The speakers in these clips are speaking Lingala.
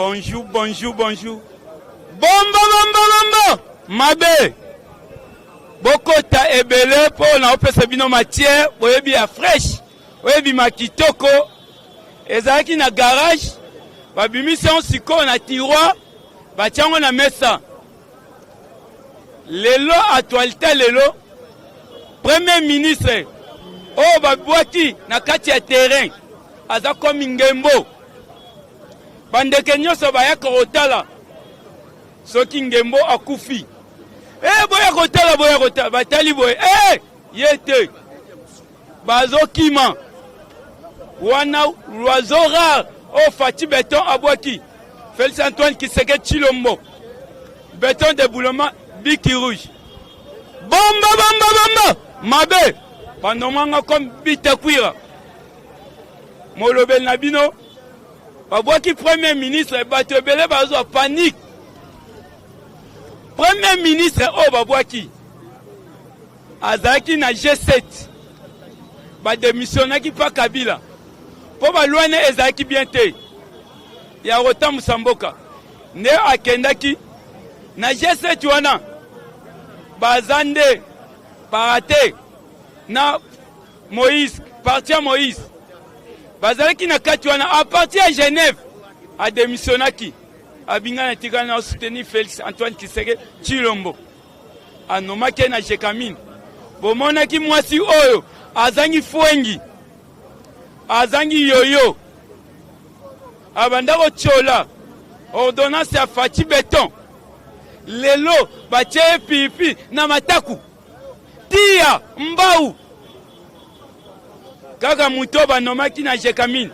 Bonjour. Bomba. Mabe. Bokota ebele po na opesa bino matière, oyebi ya fresh, oyebi makitoko. Ezalaki na garage, babimisi on siko na tiroir, batiango na mesa. Lelo actualité lelo, premier ministre, oh babwaki na kati ya terrain, aza komi ngembo. Bandeke nyonso baya kotala, soki ngembo akufi. Boya kotala, batali boye, yete. Bazo kima. Wana l'oiseau rare, Fati Béton Abouaki. Félix Antoine Kiseke Chilombo. Béton déboulement, Biki Rouge. Bomba. Mabe. Panomanga comme Bitakwira. Molobel Nabino. Abouaki premier ministre, Batebele Bazo panique. Premier ministre, Babouaki. Azaki na G7. Démissionnaki pa Kabila. Po balouane ezaki bien te. Ya Rota Musamboka. Ne akendaki. Na G7 wana. Bazande. Parate. Na Moïse. Parti à Moïse. Bazalaki na kati wana. A parti à Genève. A démissionnaki. Abinga na tigana na soutenir Félix Antoine Kiseke Chilombo. Anomake na Jekamine. Bomonaki mwasi oyo. Azangi fwengi. Azangi yoyo. Abandako chola. Ordonnance ya Fati Béton. Lelo bache pipi na mataku. Tia mbau. Kaka muto banomaki na Jekamine.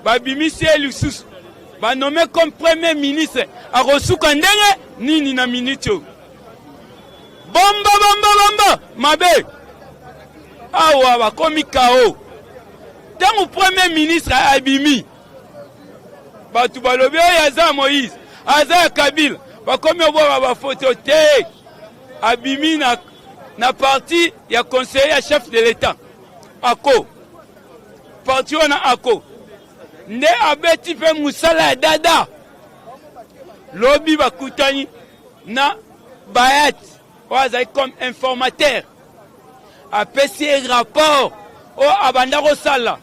Babimisi elususu. Banomé comme premier ministre. Arosuka ndenge nini na minutio. Bomba. Mabe. Awa bakomi kao. Tango premier ministre abimi. Batu balobi yaza Moïse, aza Kabila. Bakomi obo ba photo te. Abimi na parti ya conseiller chef de l'État. Ako. Parti wana ako. Nde abeti pe musala dada. Lobi bakutani na Bayat. Oazai comme informateur. Apesi rapport au abandaro sala.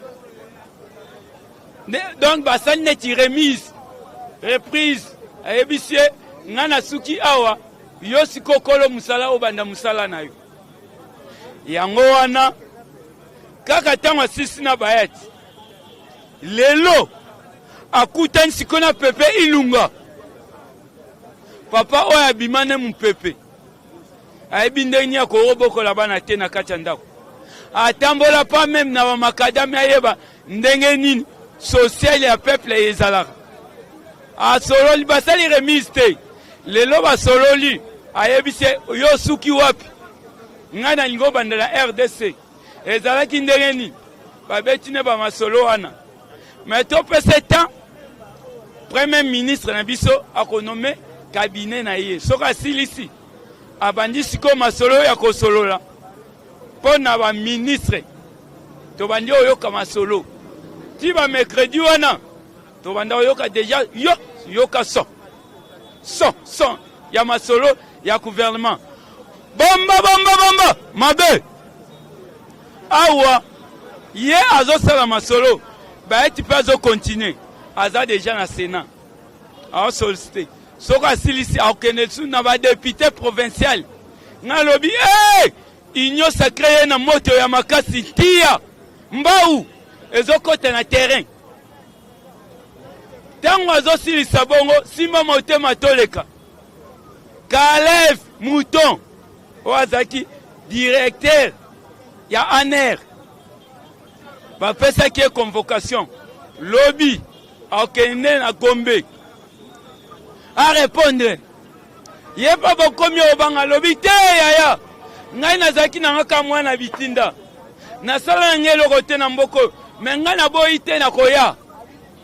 Donc basan neti remise reprise ayebisie ngana suki awa yosi kokolo musala obanda musala na yo. Yango wana kaka tango sisi na Bayat. Lelo akutani sikona pepe ilunga. Papa oya bimane mupepe. Ayebi ndenge ya koroboko la bana te na kati ya ndako. Atambola pa même na makadami ayeba ndenge nini social ya peuple ezalaka. Asololi basali remise te. Lelo basololi ayebise yo suki wapi. Ngana lingo bandela RDC. Ezalaki ndenge nini babeti ne ba masolo wana. Mais to pese temps premier ministre na biso akonome cabinet na ye. Soka silisi abandi siko masolo ya kosolola pona ba ministre to bandi oyoka masolo ti ba mercredi wana to banda oyoka déjà yoka son ya masolo ya gouvernement. Bomba mabe awa ye azo sala masolo ba eti pa zo continuer aza déjà na Sénat a sollicité. Soka silisi akenesu na ba député provincial. Ngalobi inyo sacré na moto ya makasi tia mbau ezokote na terrain. Tango azo silisa bongo sima motema toleka. Kalev Mouton oazaki directeur ya ANER. Ba pesa ki convocation. Lobby akene na Gombe. A répondre. Ye pa bokomi obanga lobi te yaya. Ngai nazaki na ngaka mwana bitinda. Na sala ngelo kote na mboko. Menga na boyi te na koya.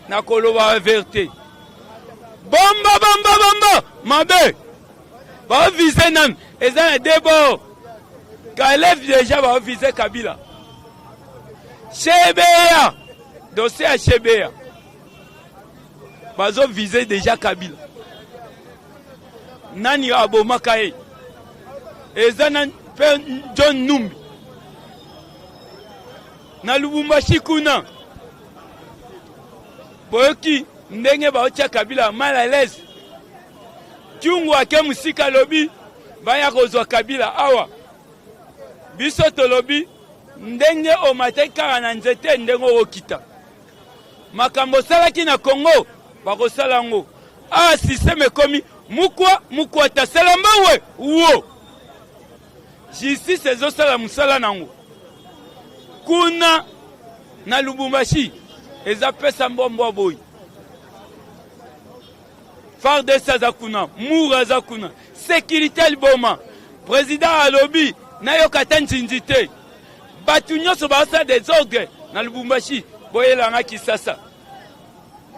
Na koloba vérité. Bomba. Mabe. Ba viser nam. Eza debo. Kalev déjà ba viser Kabila. Shebeya. Dossier à Shebeya. bazo viser déjà Kabila. Nani abomaka ye? Eza na Père John Numbi. Na Lubumbashi kuna. Boyoki ndenge baotia Kabila mal à l'aise. Kyungu ake musika lobi baya kozwa Kabila awa. Biso tolobi ndenge omate kaka na nzete ndenge okita. Makambo salaki na Congo bakosala ngo. Ah système komi mukwa tasala mbawe uwo. Justice ezosala musala nango. Kuna na Lubumbashi eza pesa mbombo boy. FARDC aza kuna, Moura aza kuna, sécurité liboma. Président alobi na yokata nzinzite. Batu nyonso baosa des ordres na Lubumbashi boyelanga Kisasa.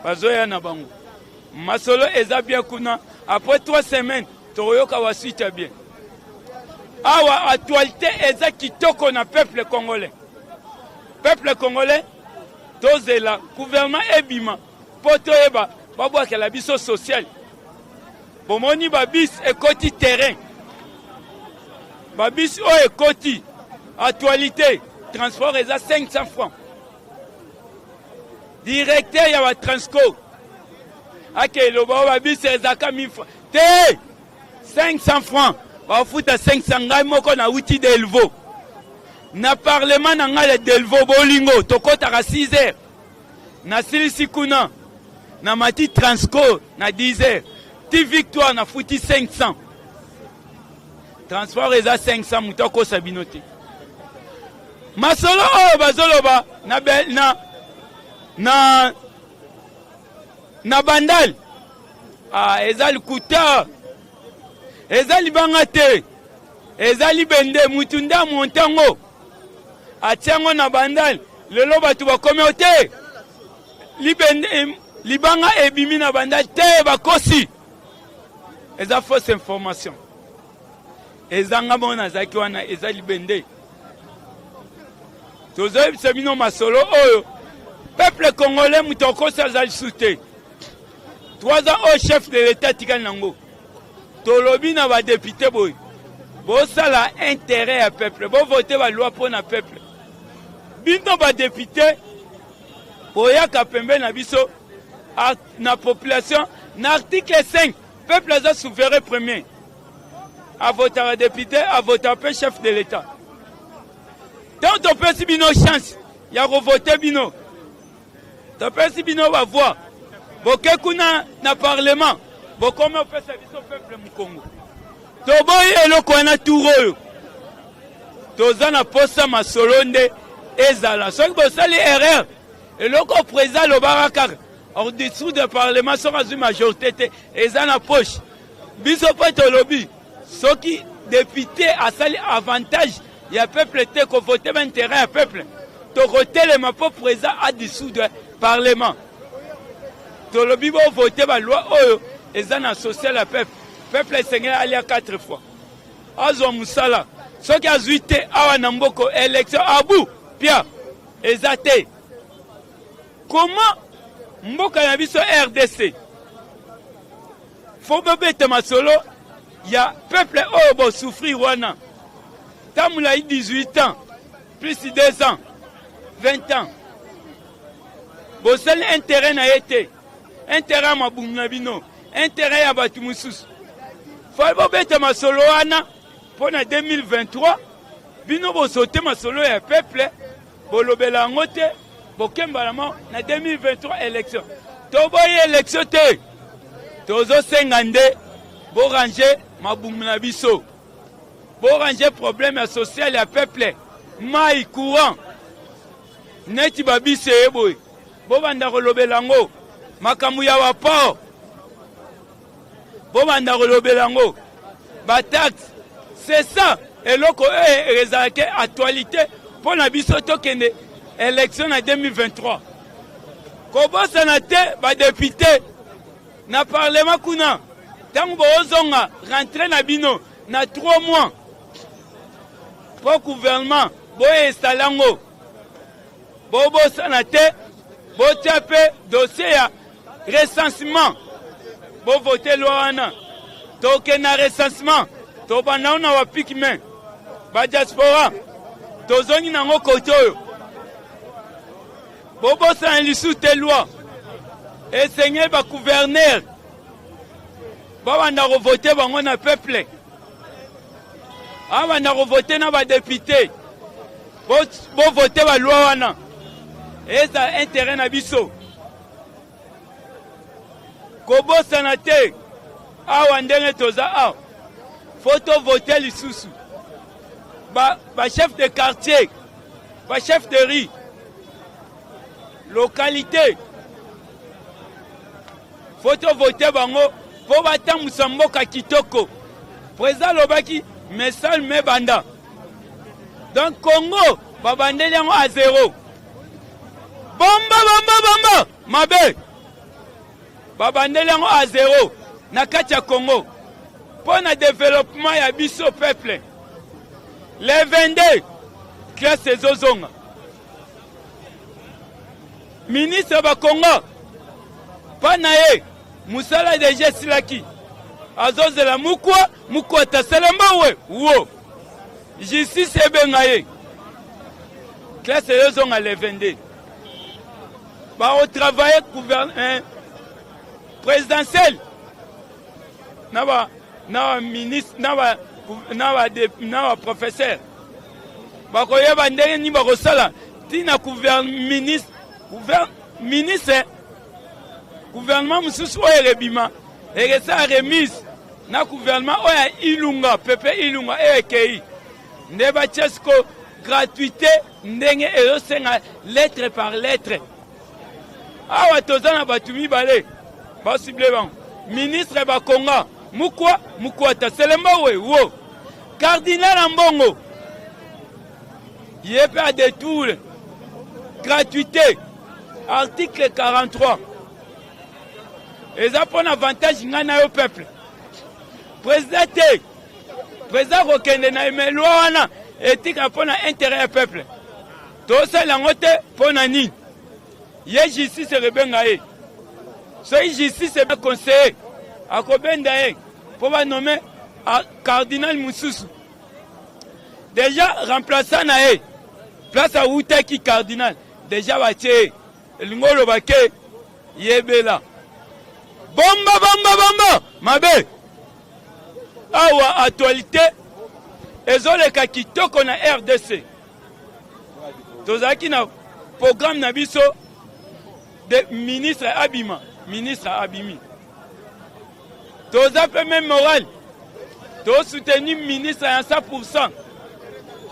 Bazoya na bango. Masolo eza bien kuna. Après 3 semaines, toroyoka wa suite bien. Awa actualité eza kitoko na peuple congolais. Peuple congolais, tozela, gouvernement ebima, poto eba, babwa ke la biso social. Bomoni babis ekoti terrain. Babis o ekoti, actualité, transport eza 500 francs. Directeur ya wa Transco. Ake loba babis eza ka 1000 francs. Te 500 francs. Ba futa 500 ngai moko na outil d'Elvo. Na parlement na ngale d'Elvo bolingo tokota ka 6 heures. Na silisi kuna na mati Transco na 10 heures. Ti victoire na futi 500. Transport eza 500 mutoko sabinote. Masolo o bazoloba na bandal. Ah eza likuta. Eza libanga te. Eza libende mutunda montango. Atiango na bandal. Lelo batu bakome ote. Libende libanga ebimi na bandal te bakosi. Eza fausse information. Eza ngabona zaki wana eza libende. Tozo sebino masolo oyo. Peuple congolais mutoko sa soute. 3 ans au chef de l'état tikali nango. Tolobi na ba député boy. Bo sala intérêt à peuple. Bo voter ba loi pour na peuple. Bino ba député boya ka pembe na biso na population na article 5 peuple a souverain premier. A voter à député, a voter peu chef de l'état. Tant on peut si bino chance, ya revoter bino. Tant peut si bino va voir. Boke kuna na parlement. Bokome opesa biso peuple mukongo. Toboyi eloko wana turo. Toza na posa masolonde ezala. Soki bosali erreur. Eloko président lobaraka en dessous du parlement sera une majorité te eza na poche. Biso po tolobi. Soki député asali avantage ya peuple te ko voter intérêt à peuple. To rotele ma po président à dessous du parlement. Tolobi bo voter ba loi oyo ezana social à peuple. Peuple esengeli alia 4 fois. Azo musala. Soki azuite awa na mboko élection abu pia ezate. Comment mboka na biso RDC? Faut bebete masolo ya peuple oyo bo souffrir wana. Tamula 18 ans, plus de 2 ans, 20 ans. Bo sel intérêt na yete. Intérêt ma bumnabino. Intérêt à Batumoussous. Faut bobete masolo wana pour 2023. Bino bo sauter masolo ya peuple. Bolobela ngote. Bokembalama na 2023 élection. Toboye élection te. Tozo sengande. Bo ranger mabumna biso. Bo ranger problème social ya peuple. Mai courant. Neti babise eboy. Bo banda kolobela ngo. Makamu ya wapo. Bomanda rolobelango. Batax. C'est ça. Et loko rezake actualité pour na biso tokende élection en 2023. Kobo sanate ba député na parlement kuna. Tango bozonga rentrer na bino na 3 mois. Pour gouvernement boye instalango. Bobo sanate bo tape dossier ya recensement bo voter loi wana toke na recensement to bana na wapikime ba diaspora tozongi nango kote oyo bobosa lisu te loi esenye ba gouverneur babanda revoter bango na peuple abanda revoter na ba député bo voter ba loi wana eza intérêt na biso kobosana te awa ndenge toza awa faut voter lisusu ba chef de quartier ba chef de rue localité faut voter bango po batambusa mboka kitoko président lobaki message me banda donc Congo babandeli yango à zéro bomba mabe babandeli yango à zéro na kati ya Congo pour na développement ya biso peuple les 22 classe ezozonga ministre ba Congo pana ye musala deja silaki azozela mukwa tasalemba we wo justice ebenga ye classe ezozonga les 22 ba au travail gouvernement présidentiel na ministre na professeur bakoyeba ndenge ni bakosala tina ministre gouvernement mususu oyo rebima ekesa remise na gouvernement oyo ilunga pepe ilunga ekei nde bachesko gratuité ndenge ezosenga lettre par lettre awa toza na bato mibale basible bango ministre bakonga mukwa taselemba we wo cardinal mbongo ye pe a détour gratuité article 43 eza pour avantage nga na yo peuple président kokende na emelo wana etika pour intérêt ya peuple tosala yango te mpo na nini ye justice rebenga ye soki justice ebe conseiller akobenda ye mpo banome cardinal mususu déjà remplaçant na ye place awutaki cardinal déjà batie ye elingi oloba ke yebela bomba mabe awa actualité ezoleka kitoko na RDC tozalaki na programme na biso de ministre abimi toza pe même moral to soutenir ministre à 100%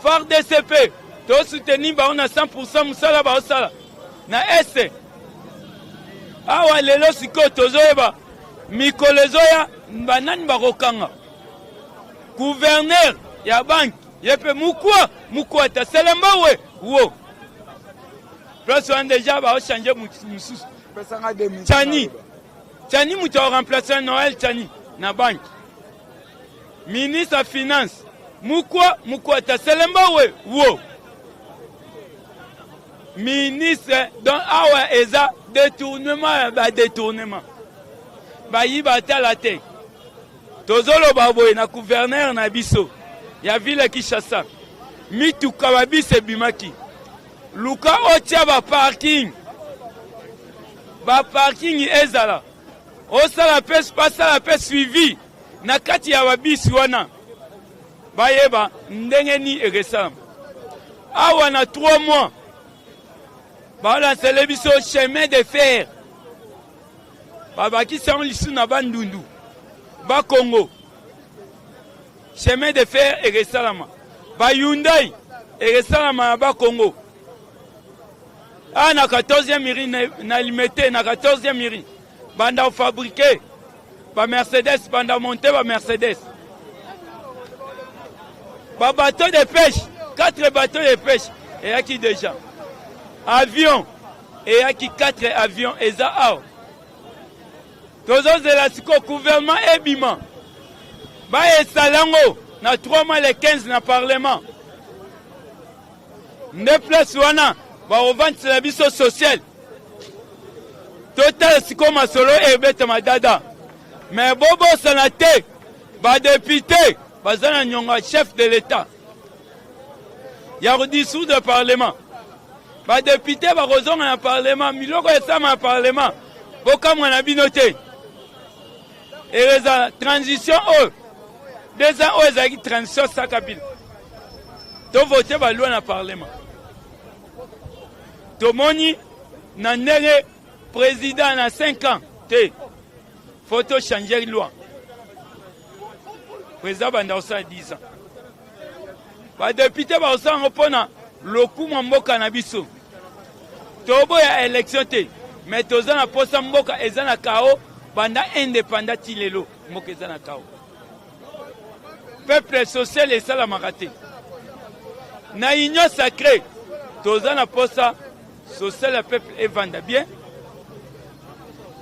fort DCP to soutenir ba on a 100% musala ba osala na este awa lelo siko tozoyeba mikolo ezoya banani bakokanga gouverneur ya banki yepe mukwa taselemba we wo place wana deja baochange mususu Tchani mutu remplacer Noël Tchani na banki ministre finance mukwa taselemba we wo ministre donc awa eza détournement bayiba tala te tozoloba boye na gouverneur na biso ya ville Kinshasa mituka babise bimaki luka otia ba parking ezala osala pe suivi na kati ya babisi wana bayeba ndenge ni eresama awa na 3 mois balansele biso chemin de fer babakisi yango lisu na bandundu bakongo chemin de fer eresalama bayundai eresalama na bakongo na 14e miri na limete na 14e miri banda fabriquer ba Mercedes banda monter ba Mercedes ba bateau de pêche 4 bateaux de pêche et yaki déjà avion et yaki 4 avions eza awa tozozela siko gouvernement ebima ba esalango na 3 mois le 15 na parlement nde place wana ba revendre la biso sociale Total siko masolo ebete madada. Mais bobo sanate, ba député, bazana nyonga chef de l'État. Ya redissous de parlement. Ba député ba rozonga na parlement, miloko esama na parlement. Boka mwana binote. Et la transition oh. 2 ans oh ezaki transition sakabila. To voter ba loi na parlement. To moni na ndenge président na 5 ans te. Faut changer la loi. Président banda osa 10 ans. Ba député ba osa ngopona lokumu mboka na biso. Tobo ya élection te. Mais toza na posa mboka eza na kao banda indépendant tilelo mboka eza na kao. Peuple social et ça la marate. Na union sacrée toza na posa social le peuple et vanda bien.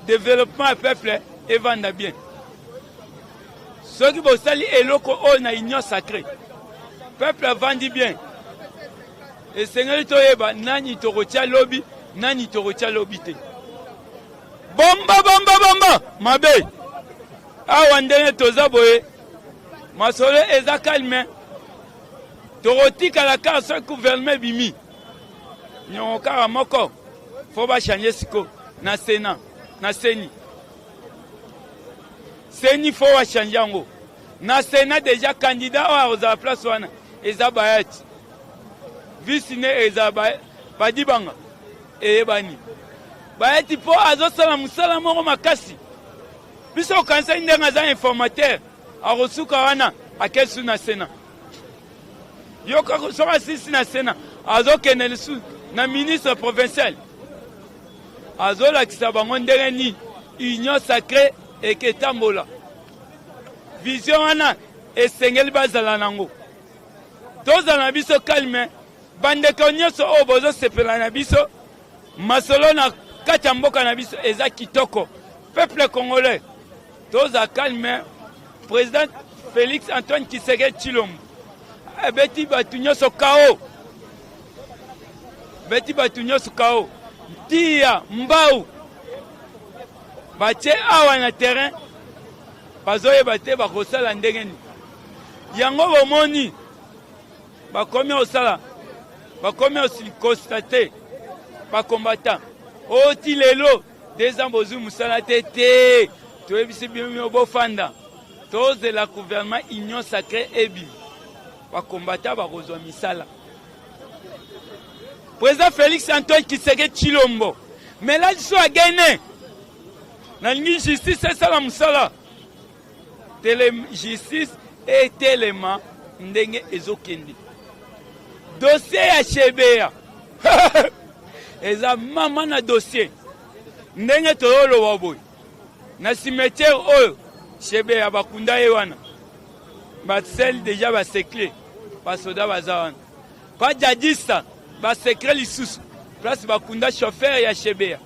Développement le peuple et vanda bien. Ceux qui vont salir eloko o na union sacrée. Peuple vandi bien. Et Seigneur toyeba nani torotia lobby, nani torotia lobby te. Bomba bomba bomba mabe. Awa ndenge toza boye. Masolo eza calme. Torotika la carte sur gouvernement bimi. Nyon kara moko. Faut ba changer siko na Sénat, na Seni. Seni faut ba changer ngo. Na Sénat déjà candidat à la place wana eza bayati. Vicine eza badibanga ebani. Bayati po azosala musala moko makasi. Biso kanisa ndenga za informateur arosuka wana akesu na Sénat. Yoka soka sisi na Sénat azokende lisu na ministre provincial. Azola kisabango ndenge ni union sacrée eketambola. Vision wana esengeli bazala nango. Toza na biso calme bandeko nyonso o bozo sepela na biso masolo na kati ya mboka na biso eza kitoko. Peuple congolais toza calme. Président Félix Antoine Tshisekedi Tshilombo beti batu nyonso kao. Beti batu nyonso kao. Tia mbau batie awa na terrain bazoyeba te bakosala ndenge nini. Yango bomoni bakomi osala bakomi osconstate bakombata oti lelo 2 ans bozu musala te toyebisi bino bofanda tozela gouvernement union sacrée ebi bakombata bakozwa misala. Président Félix Antoine Tshisekedi Tshilombo mais là liso agene na lingi justice esala musala tele justice etelema ndenge ezokende. Dossier ya Shebea eza mama na dossier ndenge toyoloba boy na cimetière oyo Shebea bakunda ye wana basel déjà basekle basoda baza wana pa jadista basekre lisusu place bakunda chauffeur ya Shebea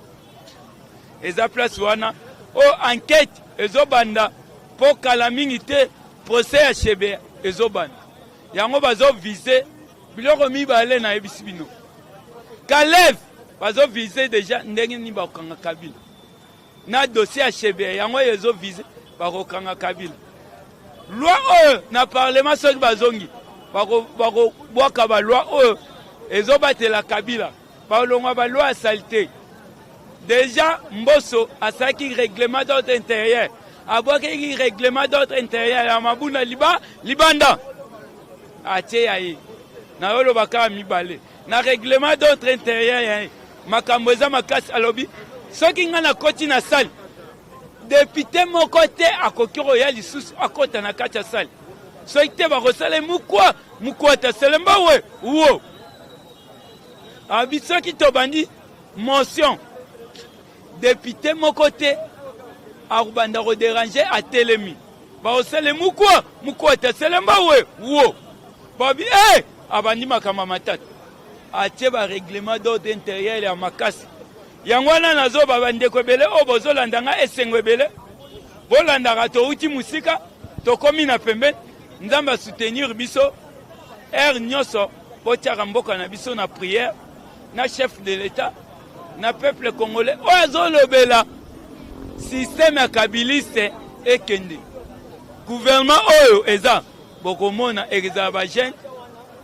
eza place wana o enquête ezobanda po kala mingi te procès ya Shebea ezobanda yango bazo viser biloko mibale na yebisi bino. Kalev bazo viser déjà ndenge ni bakanga Kabila na dossier ya Shebea yango ezo viser bakokanga Kabila. Loi na parlement soki bazongi bako bwaka ba loi ezobatela Kabila balongwa ba loi ya saleté. Déjà Mboso asaki règlement d'ordre intérieur abwaki règlement d'ordre intérieur ya mabunda libanda atie yaye na yolo baka mibale na règlement d'ordre intérieur yaye makambo eza makasi alobi soki nga na koti na salle député moko te akoki koya lisusu akota na kati ya salle soki te bakosala mukwa ta selemba we wo abi soki tobandi motion député moko te akubanda kodéranger atelemi bakosala mukwa ta selemba we wo babi abandi makambo matata atie ba règlement d'ordre intérieur ya makasi. Yango wana nazoba bandeko ebele o bozolandanga esengo ebele bolandaka touti musika tokomi na pembe nzambe soutenir biso nyonso botiaka mboka na biso na prière na chef de l'État na peuple congolais oyo lobela système kabiliste ekende gouvernement oyo eza bokomona ezala ba jeune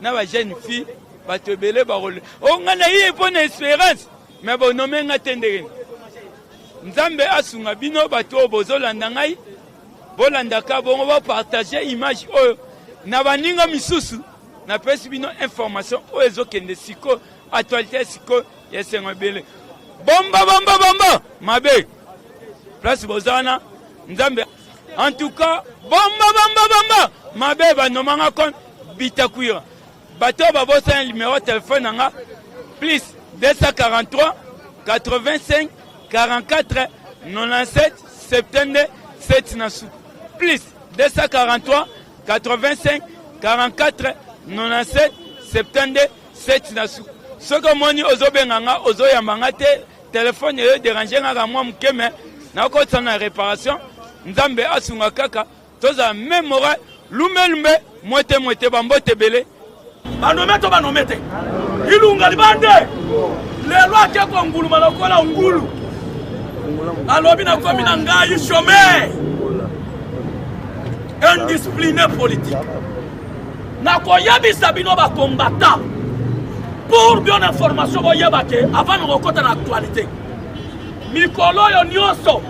na ba jeune fille batebele barole ongana yi epona espérance mais bonome nga tendere nzambe asunga bino bato bozolanda ngai bolandaka bongo bapartage image oyo na baninga misusu na pesi bino information oyo ezokende siko actualité siko yesengo ebele bomba mabe place bozana nzambe en tout cas bomba mabe banomanga kon bitakuira bato babosa un numéro de téléphone nanga plus 243 85 44 97 72 7 nasu plus 243 85 44 97 72 7 nasu soko moni ozobenganga ozoyambanga te téléphone yo déranger nga mwa mukeme na kotsa na réparation nzambe asunga kaka toza mémoire lumbe mwete bambote belé banomete ilunga libande lelo ake ko ngulu malokola ngulu alobi na komi na ngai chômeur indiscipliné politique na koyebisa bino ba combattant pour bien information boyebake avant de rekota na actualité mikolo yo nyonso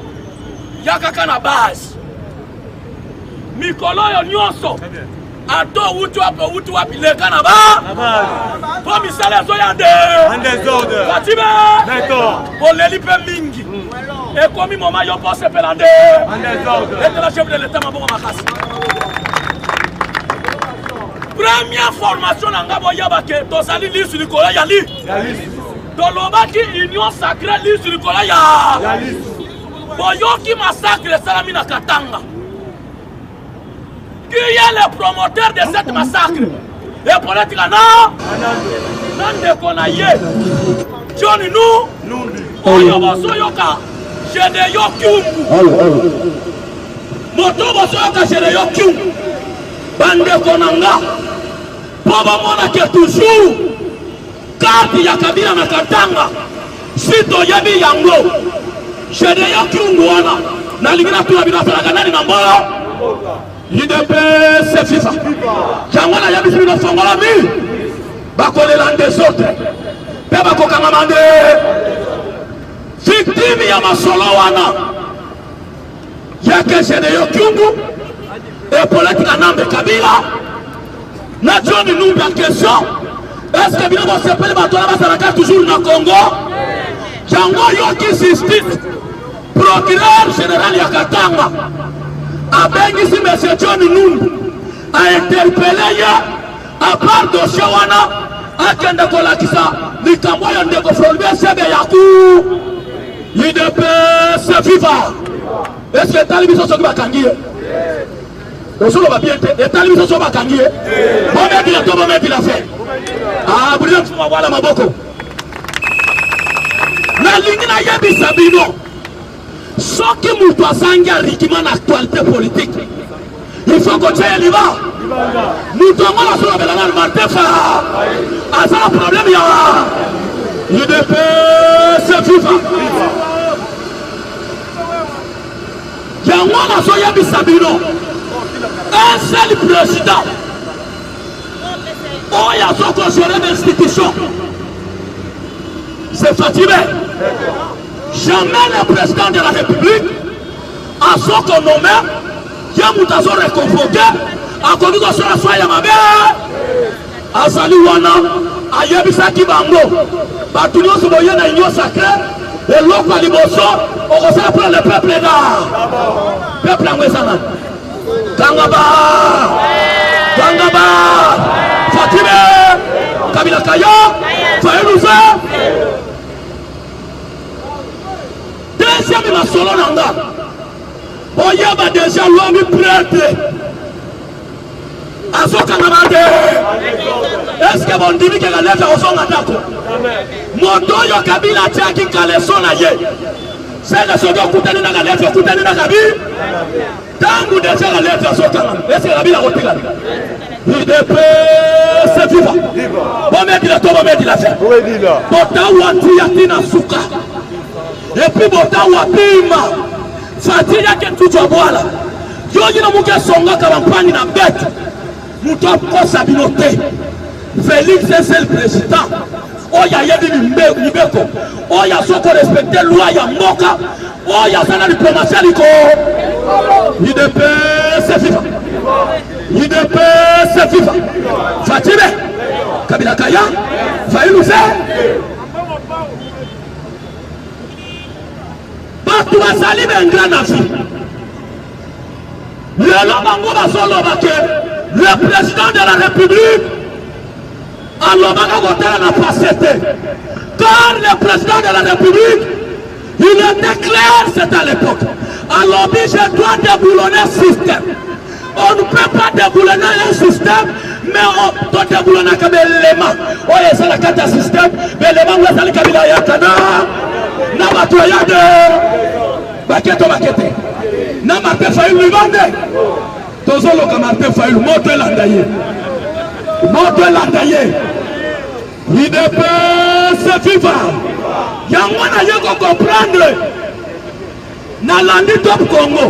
yakaka na base mikolo yo nyonso ato wutu wapi leka na ba po misala zo ya de Fatime boleli pe mingi e komi moma yo po se pelande et la chef de l'état mabongo makasi première formation nanga boyabake tozali lisu likolo ya li tolobaki union sacrée lisu likolo ya boyoki massacre salami na Katanga. Qui est le promoteur de cette massacre? Et pour être là, non, qu'on a yé. John nous, Oyo Bosoyoka, Généyo Kyungu. Moto Bosoyoka, Généyo Kyungu. Bande Konanga. Baba Mona qui est toujours. Kati Yakabila na Katanga. Sito Yabi Yango. Généyo Kyungu wana. Naligina tulabina salaganani na mbao. UDPS FIFA. Jangwana ya bisi bino fongola mi. Bakolela ndesote. Pe bakokanga mande. Victime ya masolo wana. Yake Généyo Kyungu. Et politique Nambe Kabila. Na John Numbi en question. Est-ce que bino bosepele batola basaraka toujours na Congo? Jango yoki justice. Procureur général ya Katanga. Avec ici, M. John Numbi a interpellé à part de Shawana, à Kendakola Kisa, Nikamboya Ndeko Frolbe, Sebe Yaku, UDPS FIFA. Est-ce que Talibiso Soki Bakangie? Osolo va bien, et Talibiso Soki Bakangie? Bon, mais il a tout, mais il a fait. Ah, vous voulez voir la Maboko? La ligne n'a pas été Sabino. Ce qui nous doit s'engager rythme l'actualité politique, il faut que tu ailles là-bas. Nous devons la faire avec la Martefa. À ça, le problème, il y a. UDPS FIFA. Il y a un Soya Bissabino. Un seul président. Oh, il y a son géré d'institution. C'est Fatime. Jamais le président de la République a son nommé, il y a Moutazo réconforté, a connu dans son affaire Yamabe, a Sali Wana, a Yabisa Kibango, Batulio Souboye na Union Sacrée, et l'autre à Liboso, on va prendre le peuple là. Peuple Angwesana. Kangaba, Fatime, Kabila Kaya, Fayelouza. Deuxième ma solo nanga. Oyaba déjà l'homme prêtre. Azoka ngamade. Est-ce que bon dibi que la lettre au son attaque? Moto yo Kabila tiaki kaleso na ye. C'est le sodo kutani na lettre kutani na Kabila. Tangu déjà la lettre à Sokana. Est-ce que la Bible a retiré? UDP, c'est vivant. Bon, mais il a tout, bon, mais il a fait. Bota wati yatina suka. Et puis bota wapima. Fati yake tutu abwala. Yoji na muke songa kampani na bête. Muto kosa binote. Félix c'est le président. Oya yebi libeko. Oya soko respecter loi ya moka. Oya sana diplomatie liko. UDP c'est vivant. UDP c'est vivant. Fatime Kabila Kaya Faïlou c'est Batu Asali Bengra Nafi. Le président de la République car le président de la République il était clair, c'est à l'époque. Alors je dois déboulonner un système. On ne peut pas déboulonner un système, mais on doit déboulonner comme l'élément. Oh, c'est la carte système, mais l'élément où est-ce qu'il y a Yakana, Namatoyade, Baketo Bakete, Namate Faïl Vivande, Tozolo Kamate Faïl, Mote Landaye, Mote Landaye, IDP c'est vivant. Yangwana yoko comprendre, Nalandi Top Congo.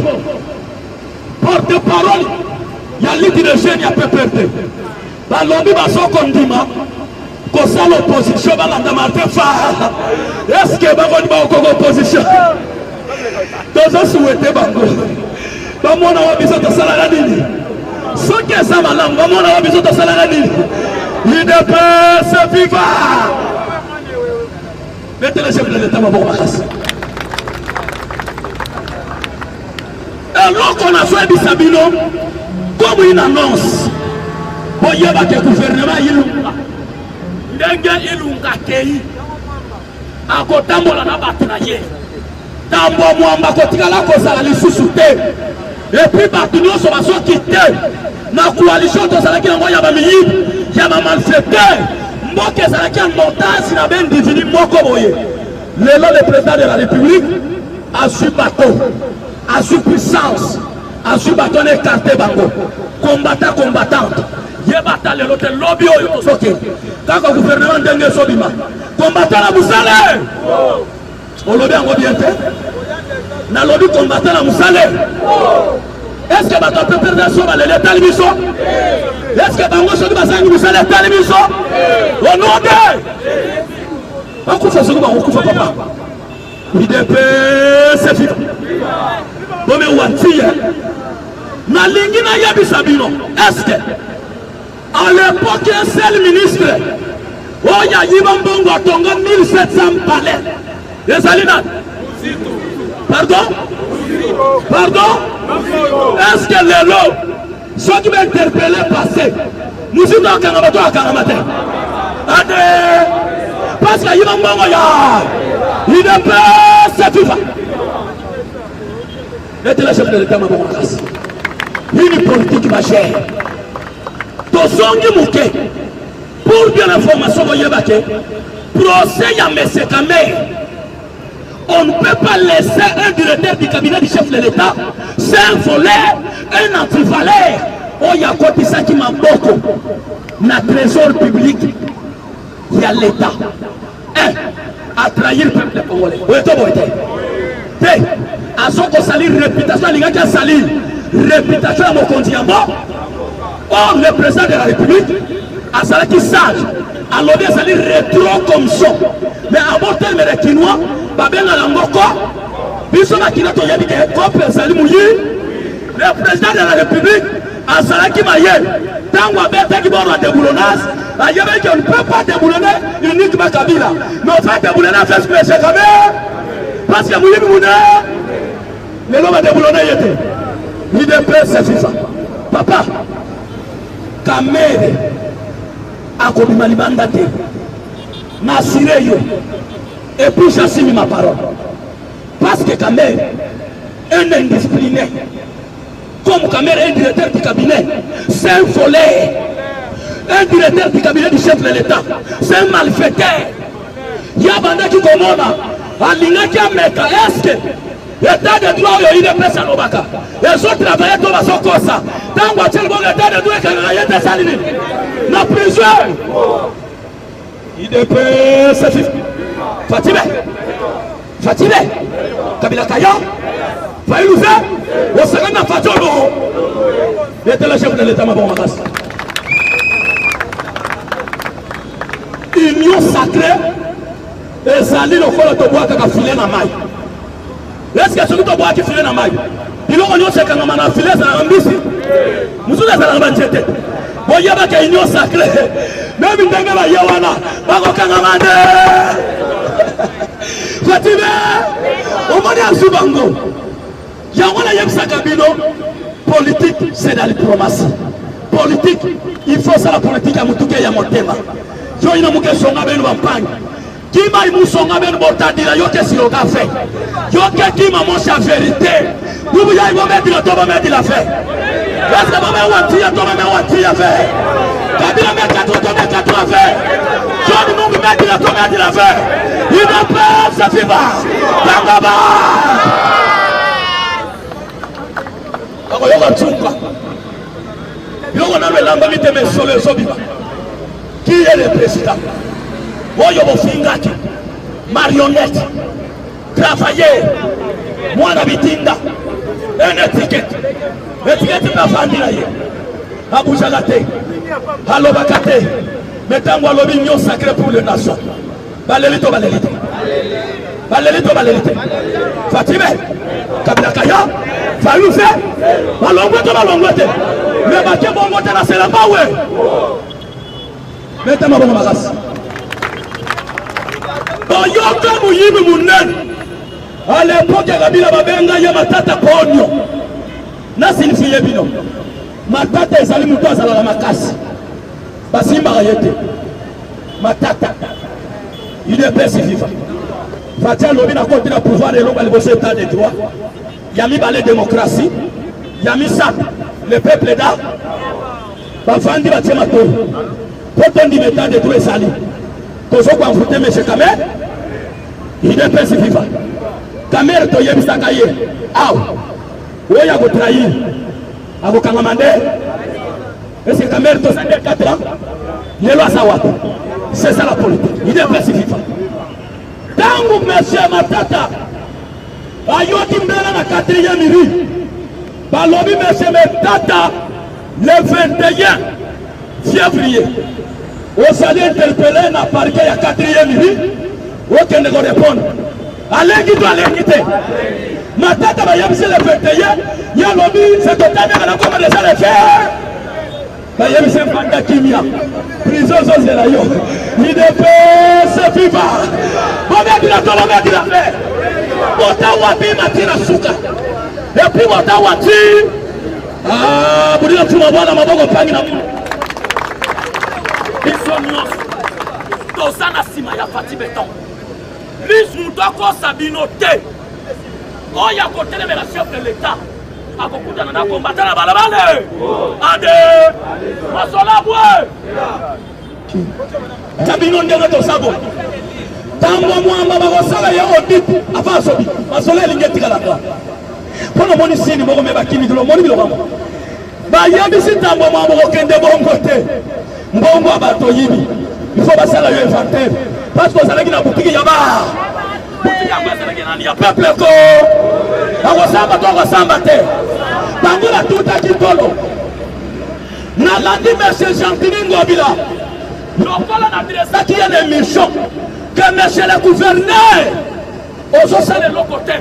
Porte-parole, il y a l'idée de génie à PPRD. Balobi baso kondima, kosa l'opposition, balanda Martin Fa. Est-ce que Bagoni ba okoko opposition? Tozo souhaité bango. Bamona wabiso to salala nini? Soke sa malam, bamona wabiso to salala nini? IDP c'est vivant. Mettez le chef de l'État maboko makasi. Alors qu'on a fait du Sabino, comme une annonce, pour y avoir que le gouvernement Ilunga, Nenga Ilunga Kei, à côté de la bataille, Tambo Mwamba Kotikala Kosa la sous-souté, et puis Bartino sur la quitté, la coalition de Salaki en Moya Bamili, il y a ma malfaiteur, Moke Salaki en montagne, si la même divini Moko Boye. Le président de la République a su bateau. A su puissance, a su bâton écarté bango, combattant, combattante. Yebata le lote lobby au soke. Quand le gouvernement dengue sobima, combattant la Moussale. On lobby en bien fait. Na lobby combattant la Moussale. Est-ce que bateau peut perdre son balai l'état limiso? Est-ce que bango soki basangi Moussale l'état limiso? Au nom de. On coupe ce que on coupe papa. IDP c'est vivant. Bon mais ouati na lingina yabi sabino. Est-ce que à l'époque un seul ministre oya yibambongo atonga 1700 palais. Yesalina. Pardon? Est-ce que les lots ceux qui m'ont interpellé passé nous sommes dans Kanamato à Kanamate? Parce que yibambongo ya il ne peut se vivre. Mettez le chef de l'État ma bonne classe. Une politique majeure. Tosongi Mouké. Pour bien l'information, procès à M. Kamé. On ne peut pas laisser un directeur du cabinet du chef de l'État, c'est un voleur, un antivaleur. Oh, il y a quoi ça qui m'a beaucoup. Le trésor public, il y a l'État. À trahir le peuple congolais. Oui, tout bon été. À son qu'on salit réputation, il y a qu'à salir réputation à mon continent. Or, le président de la République, à salir qui sage, à l'objet salir rétro-commission. Mais à mon terme, les Kinois, Babel à l'Angoko, Bissoma Kinato Yabi, Kopé Salim Mouyi, le président de la République, à salir qui m'a yé, tant qu'on a bête qui va avoir des boulonnas. Il y avait qu'on ne peut pas déboulonner uniquement Kabila. Mais on va déboulonner à faire ce que c'est quand même. Parce que Mouye Mouna, les hommes à déboulonner y étaient. L'IDP c'est FIFA. Papa, Kamere, Akobima Libandate, Nasireyo, et puis j'assume ma parole. Parce que Kamere, un indiscipliné, comme Kamere est directeur du cabinet, c'est un voleur. Un directeur du cabinet du chef de l'État, c'est un malfaiteur. Il y a des gens qui commandent, à l'Inaki Amérique, est-ce que État de droit, il y a des personnes à l'Obaka. Les autres travailleurs, tout va se faire ça. Tant que tu as l'état de droit, il y a des salines. La prison. Il dépasse ce fif. Fatime. Fatime. Kabila Kaya. Faïlouze. Au second de Fatolo. Il était le chef de l'État, ma bonne masse. Union sacrée. Et Zali, le col de bois qui a filé dans la maille. Est-ce que celui de bois qui filé dans la maille? Il a union sacrée, on a filé dans la maille. Nous sommes dans la maille. Bon, il y a une union sacrée. Même une dame à Yawana. Bako Kangamande. Fatime. Au moment de Zubango. Yawana Yemsakabino. Politique, c'est la diplomatie. Politique, il faut ça la politique à Moutouké Yamotema. Yo ina muke songa benu bampang. Kima imu songa benu botadira yo kesi yo kafe. Yo ke kima moncha vérité. Vous ya ibo mettre la toba mettre la fait. Parce que maman wati ya toba me wati ya fait. Kabila me 4 toba 4 fait. John Mungu mettre la toba mettre la fait. Il n'a pas ça fait pas. Bangaba. Ako yo chunga. Yo na le lamba miteme solo sobiba. Qui est le président? Oyo Bofingaki, marionnette, travailler, moi n'habitinda, une étiquette m'a vendu là. Aboujagate, Alobakate, mettons-moi l'opinion sacrée pour les nations. Balelito, balelito. Balelito, balelito. Fatime, Kabila Kaya, Fayoufé, Balongwete, Balongwete. Mais Baké Bongote, c'est la Baoué. Mettez-moi bon magas. Bayoka Mouyibi Mounen. À l'époque, Kabila Babenga Yamatata Ponyo. Na signifié bino. Matata ezali muto azala la makasi. Basimba yete. Matata. Il est pacifique. Fatia lobi na côté de pouvoir de l'homme à l'état de droit. Yami balé démocratie. Yami ça. Le peuple est là. Bafandi batima to. Pourtant, il est de tout les salis. Quand on va voter M. Kamer, il est pacifique. Kamer, tu es Misakaye. Ah, où il y a vous trahir. À vous Kangamande. Et c'est Kamer, tu as 4 ans. Il est là, ça va. C'est ça la politique. Il est pacifique. Tant que M. Matata a eu la 4e rue, Balobi M. Matata, le 21 février. Au salut interpellé n'a parqué à 4e rue, aucun ne répond. Allez, qui doit l'équiter. Ma tête va y avoir le 21, il y a l'objet, c'est totalement à la commande de ça le faire. Il y a un panda kimia, prison de la yo, il dépasse viva. On va dire la tole, on va dire la fait. Otawabi matira suka. Et puis Otawati, ah, vous dites que tu m'as voir dans ma boque pangi na mou. Tosana sima ya Fati Beton. Lise nous doit sabinoter. Oh, il y a côté de la chef de l'État. A beaucoup de gens combattre la balabale. Ade, masola boue. Sabinote de Tosabo. Tambo moi mama sala ya audit avant sobi. Masola lingeti kala kala. Pour moni sini mo me bakini do moni bilo kamo. Ba yabi sitambo moi mo kende bongo te. Mbongo abato yibi. Il faut passer à l'inventaire. Parce que ça n'a boutique yaba. Boutique yaba, il y a peuple ko. Agosamba to agosamba te. Bangola tout à kitolo. Na landi monsieur Jean-Claude Ngobila. Lokola na diresa qui est une mission que monsieur le gouverneur aux sale lokote.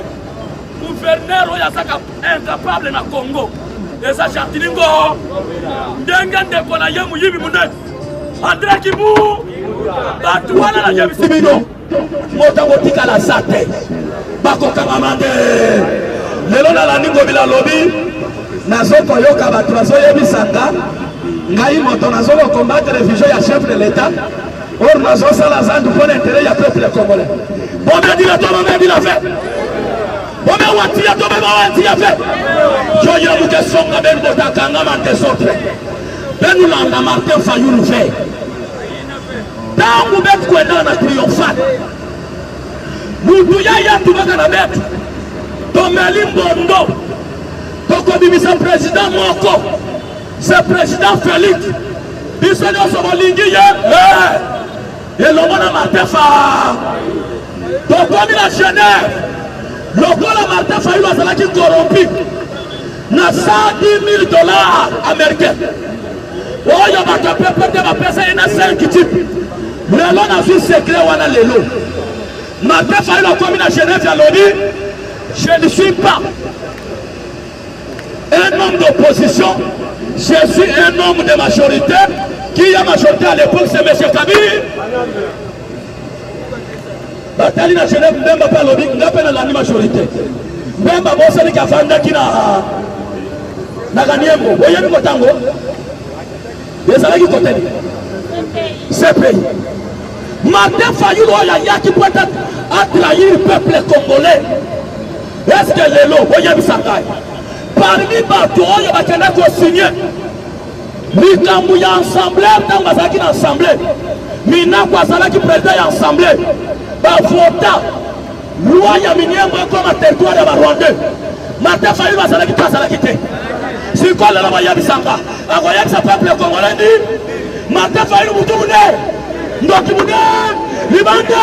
Gouverneur oyasaka incapable na Congo. Et ça Jean-Claude Ngo. Ndenga ndeko na yemu yibi munene. André Kibou, Batouana la Yabisibino, Motabotika la Sate, Bako Kamamande, Lelona la Ningo Bila Lobby, Nazoko Yoka Batouazo Yabisanga, Ngaï Motonazo combattre les réfugiés à chef de l'État, Or Nazo Salazan du bon intérêt à peuple congolais. Bon, bien dit la tombe, bien dit la fête. Bon, bien Wati a tombé, Wati a fait. Joya Moukason, Ben Botakanga, Mantesotre. Ben nous l'en Martin Fayou nous fait. Dans nous mettre quoi dans la triomphale. Nous doyons tout le monde à la mettre. tomeli mbondo tokobimisa président moko c'est président Félix biso nyonso bolingi ye elongo na Martin Fayulu tokomi na Genève lokola Martin Fayulu azalaki corrompu na $110,000 américains oyo bato pepe te bapesa ye na 5 type lelo nazwi secret wana lelo Martin Fayulu akomi na Genève alobi je ne suis pas un homme d'opposition, je suis un homme de majorité. Qui a majorité à l'époque, c'est M. Kabila. Batali na Genève, Mbemba pa lobi, ngapena la majorité. Mbemba bosa ni kafanda kina na Ganiembo. Oye mi kotango. Yesala ki koteni. C'est pays. Martin Fayulu oya yaki peut-être a trahi le peuple congolais. Est-ce que lelo oye mi sakai? Parmi bato oyo bakenda ko signer likambu ya assemblée ntango bazalaki na assemblée minako azalaki président ya assemblée bavota loi ya miniembo ekoma territoire ya barwandais Martin Fayulu azalaki to azalaki te sikoyo lelo bayabisanga akoyebisa peuple congolais ndi Martin Fayulu mutu mune ndoki mune libande